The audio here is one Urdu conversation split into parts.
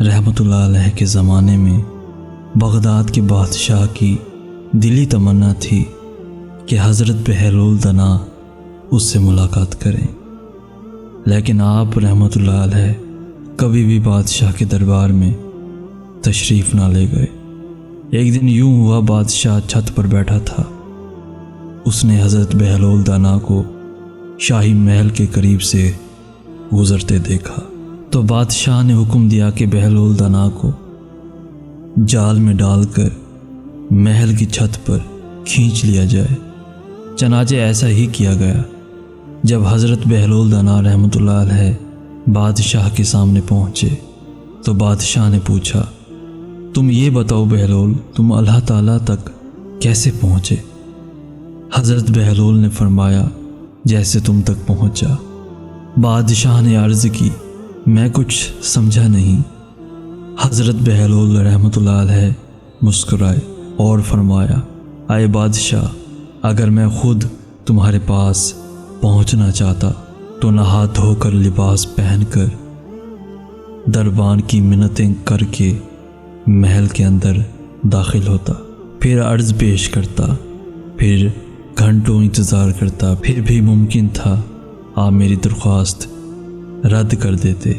رحمۃ اللہ علیہ کے زمانے میں بغداد کے بادشاہ کی دلی تمنا تھی کہ حضرت بہلول دنا اس سے ملاقات کریں، لیکن آپ رحمۃ اللہ علیہ کبھی بھی بادشاہ کے دربار میں تشریف نہ لے گئے۔ ایک دن یوں ہوا، بادشاہ چھت پر بیٹھا تھا، اس نے حضرت بہلول دانا کو شاہی محل کے قریب سے گزرتے دیکھا تو بادشاہ نے حکم دیا کہ بہلول دانا کو جال میں ڈال کر محل کی چھت پر کھینچ لیا جائے۔ چنانچہ ایسا ہی کیا گیا۔ جب حضرت بہلول دانا رحمۃ اللہ علیہ بادشاہ کے سامنے پہنچے تو بادشاہ نے پوچھا، تم یہ بتاؤ بہلول، تم اللہ تعالیٰ تک کیسے پہنچے؟ حضرت بہلول نے فرمایا، جیسے تم تک پہنچا۔ بادشاہ نے عرض کی، میں کچھ سمجھا نہیں۔ حضرت بہلول رحمۃ اللہ علیہ مسکرائے اور فرمایا، اے بادشاہ، اگر میں خود تمہارے پاس پہنچنا چاہتا تو نہا دھو کر لباس پہن کر دربان کی منتیں کر کے محل کے اندر داخل ہوتا، پھر عرض پیش کرتا، پھر گھنٹوں انتظار کرتا، پھر بھی ممکن تھا آپ میری درخواست رد کر دیتے۔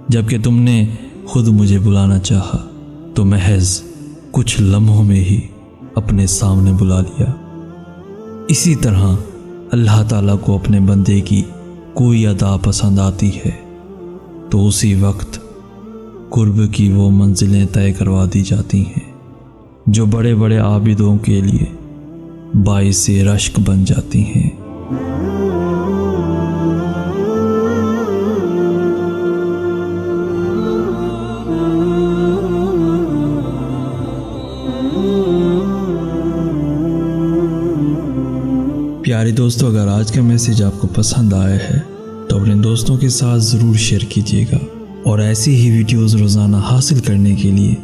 جبکہ تم نے خود مجھے بلانا چاہا تو محض کچھ لمحوں میں ہی اپنے سامنے بلا لیا۔ اسی طرح اللہ تعالیٰ کو اپنے بندے کی کوئی ادا پسند آتی ہے تو اسی وقت قرب کی وہ منزلیں طے کروا دی جاتی ہیں جو بڑے بڑے عابدوں کے لیے باعث رشک بن جاتی ہیں۔ پیارے دوستو، اگر آج کا میسیج آپ کو پسند آیا ہے تو اپنے دوستوں کے ساتھ ضرور شیئر کیجیے گا، اور ایسی ہی ویڈیوز روزانہ حاصل کرنے کے لیے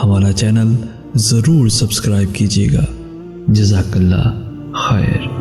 ہمارا چینل ضرور سبسکرائب کیجیے گا۔ جزاک اللہ خیر۔